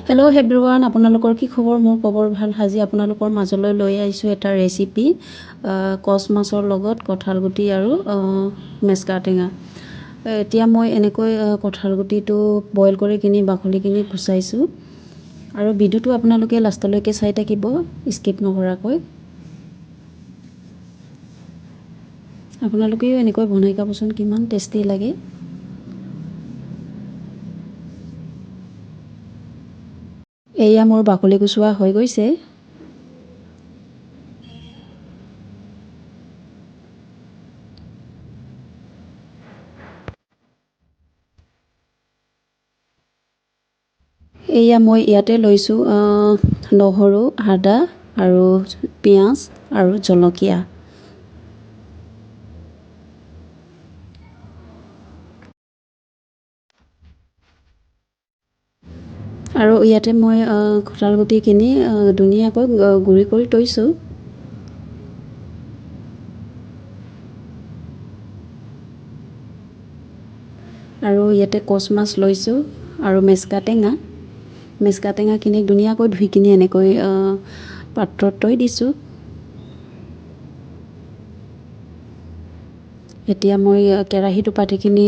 Hello' everyone, আপোনালোকৰ কি খবৰ? মোৰ খবৰ ভাল। আজি আপোনালোকৰ মাজলৈ লৈ আহিছোঁ এটা ৰেচিপি, কচ মাছৰ লগত কঁঠালগুটি আৰু মেচকা টেঙা। এতিয়া মই এনেকৈ কঁঠালগুটিটো বইল কৰি কিনি বাকলিখিনি গুচাইছোঁ আৰু ভিডিঅ'টো আপোনালোকে লাষ্টলৈকে চাই থাকিব, স্কিপ নকৰাকৈ। আপোনালোকেও এনেকৈ বনাই খাবচোন, কিমান টেষ্টি লাগে। এয়া মোৰ বাকলি গুচোৱা হৈ গৈছে। এয়া মই ইয়াতে লৈছোঁ নহৰু, আদা আৰু পিঁয়াজ আৰু জলকীয়া। আৰু ইয়াতে মই কঁঠালগুটিখিনি ধুনীয়াকৈ গুড়ি কৰি থৈছোঁ। আৰু ইয়াতে কচ মাছ লৈছোঁ আৰু মেচকা টেঙাখিনি ধুনীয়াকৈ ধুই কিনি এনেকৈ পাত্ৰত থৈ দিছোঁ। এতিয়া মই কেৰাহীটো পাতিখিনি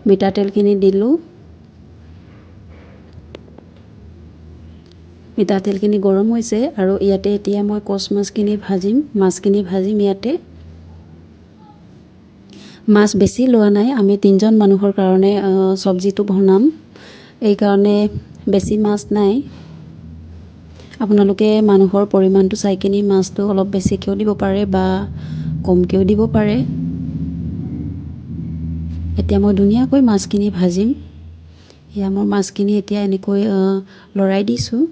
মিঠাতেলখিনি দিলোঁ। মিঠাতেলখিনি গৰম হৈছে আৰু ইয়াতে এতিয়া মই কচ মাছখিনি ভাজিম ইয়াতে। মাছ বেছি লোৱা নাই, আমি 3জন মানুহৰ কাৰণে চব্জিটো বনাম, এইকাৰণে বেছি মাছ নাই। আপোনালোকে মানুহৰ পৰিমাণটো চাই কিনি মাছটো অলপ বেছিকৈও দিব পাৰে বা কমকৈও দিব পাৰে। এতিয়া মই ধুনীয়াকৈ মাছখিনি ভাজিম। এয়া মোৰ মাছখিনি এতিয়া এনেকৈ লৰাই দিছোঁ।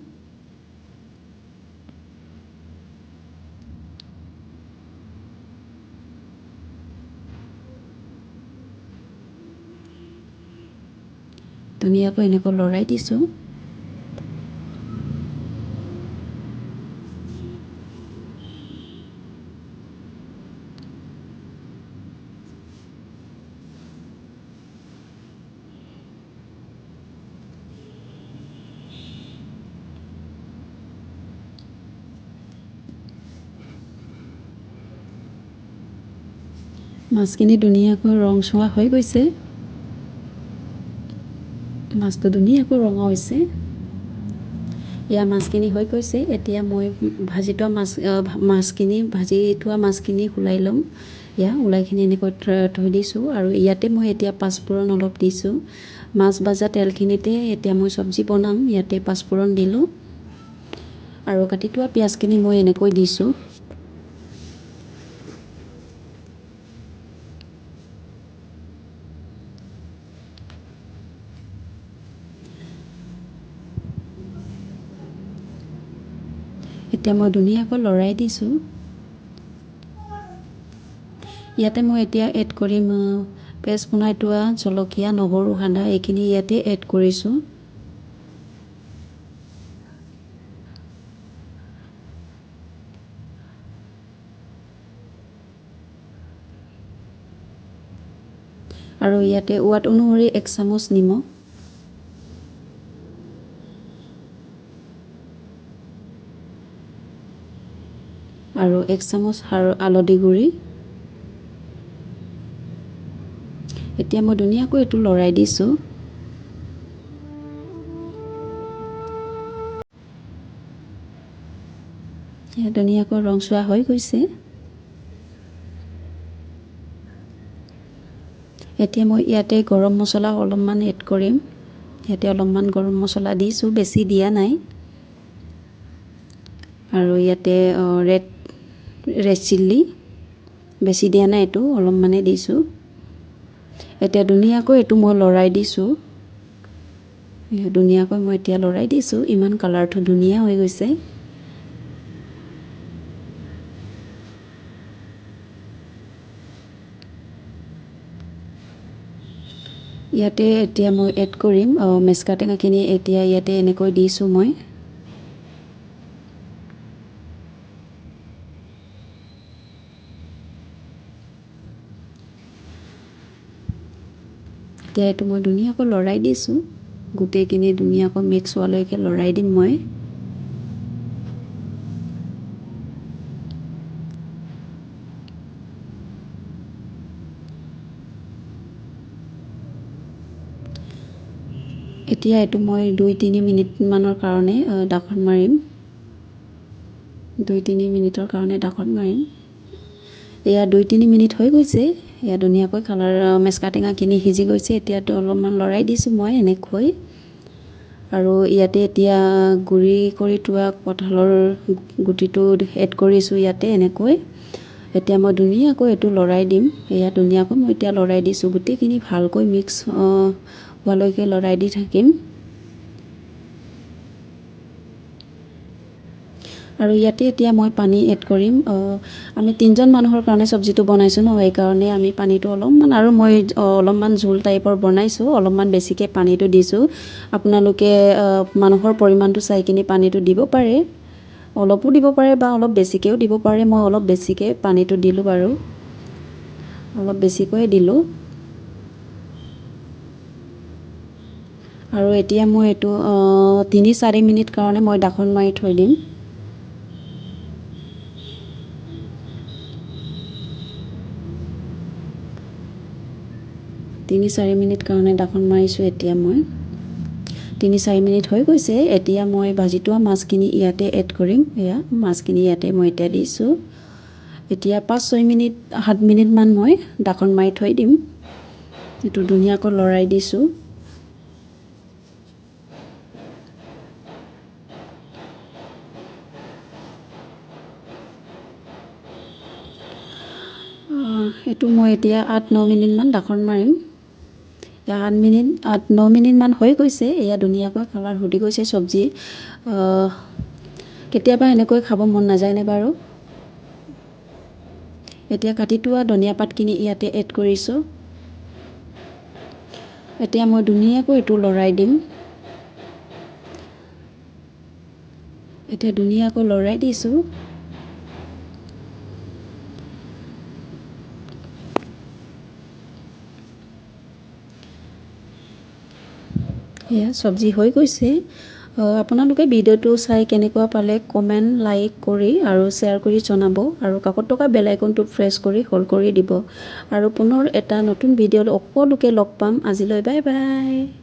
ধুনীয়াকৈ এনেকৈ লৰাই দিছোঁ। মাছখিনি ধুনীয়াকৈ ৰংচোৱা হৈ গৈছে। মাছটো ধুনীয়াকৈ ৰঙা হৈছে। এয়া মাছখিনি হৈ গৈছে। এতিয়া মই ভাজি থোৱা মাছখিনি ওলাই ল'ম। ওলাইখিনি এনেকৈ থৈ দিছোঁ আৰু ইয়াতে মই এতিয়া পাঁচফোৰণ অলপ দিছোঁ। মাছ ভাজা তেলখিনিতে এতিয়া মই চব্জি বনাম, ইয়াতে পাঁচফোৰণ দিলোঁ আৰু কাটি থোৱা পিঁয়াজখিনি মই এনেকৈ দিছোঁ। এতিয়া মই ধুনীয়াকৈ লৰাই দিছোঁ। ইয়াতে মই এতিয়া এড কৰিম পেষ্ট বনাই থোৱা জলকীয়া, নহৰু, আদা, এইখিনি ইয়াতে এড কৰিছোঁ। আৰু ইয়াতে সোৱাদ অনুসৰি 1 চামুচ নিমখ আৰু 1 চামুচ হালধি গুড়ি। এতিয়া মই ধুনীয়াকৈ এইটো লৰাই দিছোঁ। ধুনীয়াকৈ ৰংচোৱা হৈ গৈছে। এতিয়া মই ইয়াতে গৰম মছলা অলপমান এড কৰিম। ইয়াতে অলপমান গৰম মছলা দিছোঁ, বেছি দিয়া নাই। আৰু ইয়াতে ৰেড চিলি বেছি দিয়া নাই, এইটো অলপমানে দিছোঁ। এতিয়া ধুনীয়াকৈ এইটো মই লৰাই দিছোঁ। ইমান কালাৰটো ধুনীয়া হৈ গৈছে। ইয়াতে এতিয়া মই এড কৰিম মেচকা টেঙাখিনি। এতিয়া ইয়াতে এনেকৈ দিছোঁ মই। এতিয়া এইটো মই ধুনীয়াকৈ লৰাই দিছোঁ। গোটেইখিনি ধুনীয়াকৈ মিক্স হোৱালৈকে লৰাই দিম মই। এতিয়া এইটো মই 2-3 মিনিটমানৰ কাৰণে ঢাকন মাৰিম। 2-3 মিনিটৰ কাৰণে ঢাকন মাৰিম। এয়া 2-3 মিনিট হৈ গৈছে। এয়া ধুনীয়াকৈ কালাৰ মেচকা টেঙাখিনি সিজি গৈছে। এতিয়াতো অলপমান লৰাই দিছোঁ মই এনেকৈ। আৰু ইয়াতে এতিয়া গুড়ি কৰি থোৱা কঁঠালৰ গুটিটো এড কৰিছোঁ ইয়াতে এনেকৈ। এতিয়া মই ধুনীয়াকৈ এইটো লৰাই দিম। এয়া ধুনীয়াকৈ মই এতিয়া লৰাই দিছোঁ। গোটেইখিনি ভালকৈ মিক্স হোৱালৈকে লৰাই দি থাকিম। আৰু ইয়াতে এতিয়া মই পানী এড কৰিম। আমি 3জন মানুহৰ কাৰণে চব্জিটো বনাইছোঁ ন, সেইকাৰণে আমি পানীটো অলপমান, আৰু মই অলপমান জোল টাইপৰ বনাইছোঁ, অলপমান বেছিকৈ পানীটো দিছোঁ। আপোনালোকে মানুহৰ পৰিমাণটো চাই কিনি পানীটো দিব পাৰে, অলপো দিব পাৰে বা অলপ বেছিকৈও দিব পাৰে। মই অলপ বেছিকৈ পানীটো দিলোঁ বাৰু, অলপ বেছিকৈ দিলোঁ। আৰু এতিয়া মই এইটো 3-4 মিনিট কাৰণে মই ঢাকন মাৰি থৈ দিম। 3-4 মিনিট কাৰণে ঢাকন মাৰিছোঁ। এতিয়া মই 3-4 মিনিট হৈ গৈছে। এতিয়া মই ভাজি থোৱা মাছখিনি ইয়াতে এড কৰিম। এয়া মাছখিনি ইয়াতে মই এতিয়া দিছোঁ। এতিয়া 5-6 মিনিট 7 মিনিটমান মই ঢাকন মাৰি থৈ দিম। এইটো ধুনীয়াকৈ লৰাই দিছোঁ। এইটো মই এতিয়া 8-9 মিনিটমান ঢাকন মাৰিম। 8-9 মিনিটমান হৈ গৈছে। এয়া ধুনীয়াকৈ কালাৰ সুধি গৈছে চব্জি। কেতিয়াবা এনেকৈ খাব মন নাযায়নে বাৰু? এতিয়া কাটি থোৱা ধনিয়া পাতখিনি ইয়াতে এড কৰিছোঁ। এতিয়া মই ধুনীয়াকৈ এইটো লৰাই দিম। এতিয়া ধুনীয়াকৈ লৰাই দিছোঁ। এয়া চব্জি হৈ গৈছে। আপোনালোকে ভিডিঅ'টো চাই কেনেকুৱা পালে কমেণ্ট, লাইক কৰি আৰু শ্বেয়াৰ কৰি জনাব, আৰু কাষত থকা বেল আইকনটো প্ৰেছ কৰি হ'ল কৰি দিব। আৰু পুনৰ এটা নতুন ভিডিঅ'ত সকলোকে লগ পাম। আজিলৈ বাই বাই।